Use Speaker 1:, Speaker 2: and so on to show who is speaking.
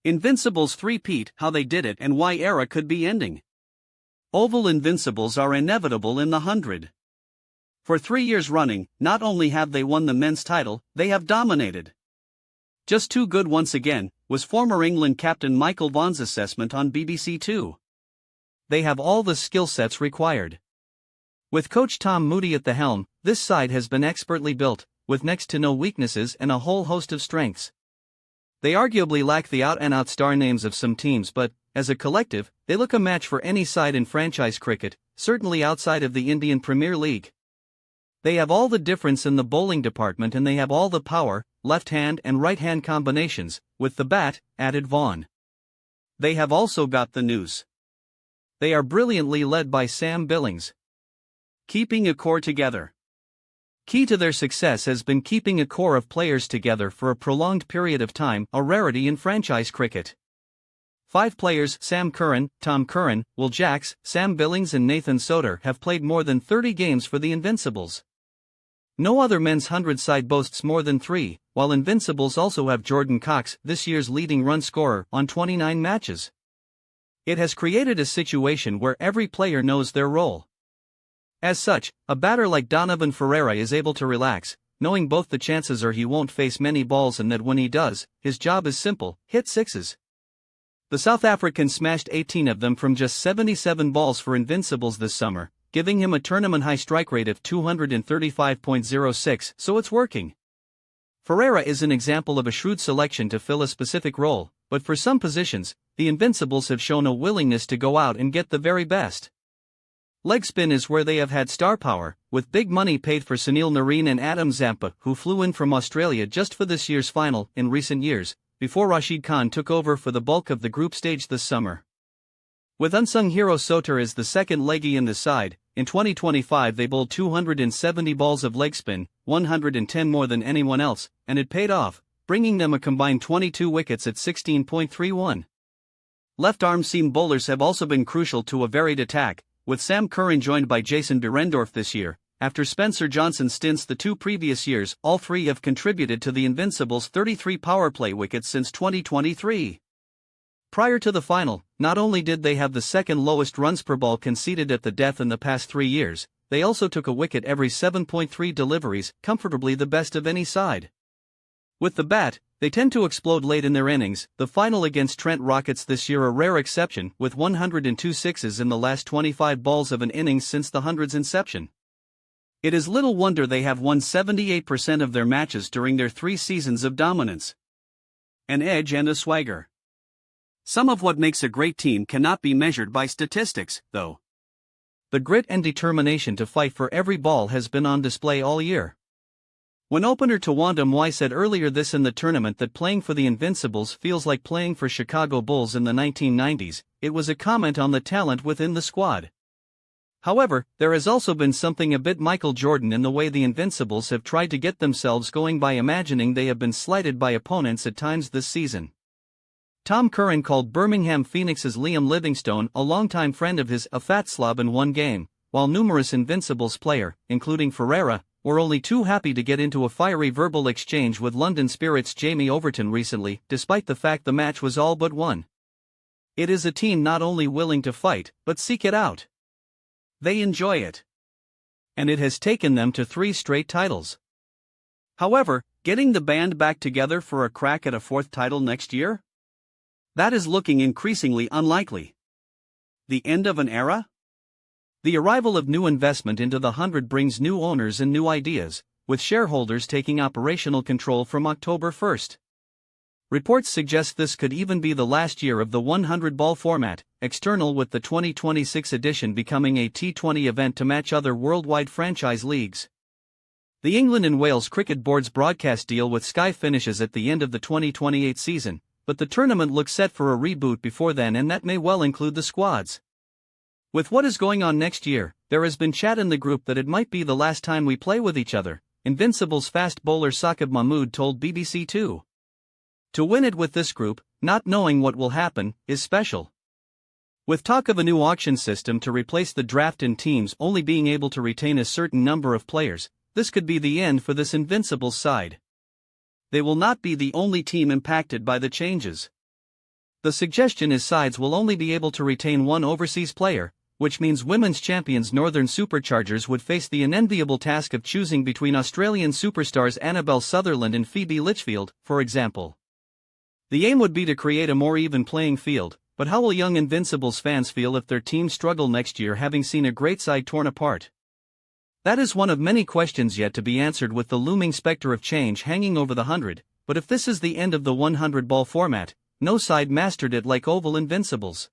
Speaker 1: Invincibles three-peat, how they did it and why era could be ending. Oval Invincibles are inevitable in the 100. For 3 years running, not only have they won the men's title, they have dominated. Just too good once again, was former England captain Michael Vaughan's assessment on BBC Two. They have all the skill sets required. With coach Tom Moody at the helm, this side has been expertly built, with next to no weaknesses and a whole host of strengths. They arguably lack the out-and-out star names of some teams, but, as a collective, they look a match for any side in franchise cricket, certainly outside of the Indian Premier League. They have all the difference in the bowling department and they have all the power, left-hand and right-hand combinations, with the bat, added Vaughan. They have also got the news. They are brilliantly led by Sam Billings. Keeping a core together. Key to their success has been keeping a core of players together for a prolonged period of time, a rarity in franchise cricket. 5 players, Sam Curran, Tom Curran, Will Jacks, Sam Billings and Nathan Soter, have played more than 30 games for the Invincibles. No other men's 100 side boasts more than 3, while Invincibles also have Jordan Cox, this year's leading run scorer, on 29 matches. It has created a situation where every player knows their role. As such, a batter like Donovan Ferreira is able to relax, knowing both the chances are he won't face many balls and that when he does, his job is simple: hit sixes. The South African smashed 18 of them from just 77 balls for Invincibles this summer, giving him a tournament-high strike rate of 235.06, so it's working. Ferreira is an example of a shrewd selection to fill a specific role, but for some positions, the Invincibles have shown a willingness to go out and get the very best. Leg spin is where they have had star power, with big money paid for Sunil Narine and Adam Zampa, who flew in from Australia just for this year's final, in recent years, before Rashid Khan took over for the bulk of the group stage this summer. With unsung hero Soter as the second leggy in the side, in 2025 they bowled 270 balls of leg spin, 110 more than anyone else, and it paid off, bringing them a combined 22 wickets at 16.31. Left-arm seam bowlers have also been crucial to a varied attack, with Sam Curran joined by Jason Behrendorff this year. After Spencer Johnson's stints the 2 previous years, all 3 have contributed to the Invincibles' 33 power play wickets since 2023. Prior to the final, not only did they have the second lowest runs per ball conceded at the death in the past 3 years, they also took a wicket every 7.3 deliveries, comfortably the best of any side. With the bat, they tend to explode late in their innings, the final against Trent Rockets this year a rare exception, with 102 sixes in the last 25 balls of an innings since the 100's inception. It is little wonder they have won 78% of their matches during their 3 seasons of dominance. An edge and a swagger. Some of what makes a great team cannot be measured by statistics, though. The grit and determination to fight for every ball has been on display all year. When opener Tawanda Mwai said earlier this in the tournament that playing for the Invincibles feels like playing for Chicago Bulls in the 1990s, it was a comment on the talent within the squad. However, there has also been something a bit Michael Jordan in the way the Invincibles have tried to get themselves going by imagining they have been slighted by opponents at times this season. Tom Curran called Birmingham Phoenix's Liam Livingstone, a longtime friend of his, a fat slob in one game, while numerous Invincibles players, including Ferreira, were only too happy to get into a fiery verbal exchange with London Spirit's Jamie Overton recently, despite the fact the match was all but won. It is a team not only willing to fight, but seek it out. They enjoy it. And it has taken them to 3 straight titles. However, getting the band back together for a crack at a 4th title next year? That is looking increasingly unlikely. The end of an era? The arrival of new investment into the 100 brings new owners and new ideas, with shareholders taking operational control from October 1st. Reports suggest this could even be the last year of the 100-ball format, external with the 2026 edition becoming a T20 event to match other worldwide franchise leagues. The England and Wales Cricket Board's broadcast deal with Sky finishes at the end of the 2028 season, but the tournament looks set for a reboot before then, and that may well include the squads. With what is going on next year, there has been chat in the group that it might be the last time we play with each other, Invincibles fast bowler Saqib Mahmood told BBC Two. To win it with this group, not knowing what will happen, is special. With talk of a new auction system to replace the draft and teams only being able to retain a certain number of players, this could be the end for this Invincibles side. They will not be the only team impacted by the changes. The suggestion is sides will only be able to retain one overseas player, which means women's champions Northern Superchargers would face the unenviable task of choosing between Australian superstars Annabelle Sutherland and Phoebe Litchfield, for example. The aim would be to create a more even playing field, but how will young Invincibles fans feel if their team struggle next year having seen a great side torn apart? That is one of many questions yet to be answered, with the looming specter of change hanging over the 100, but if this is the end of the 100 ball format, no side mastered it like Oval Invincibles.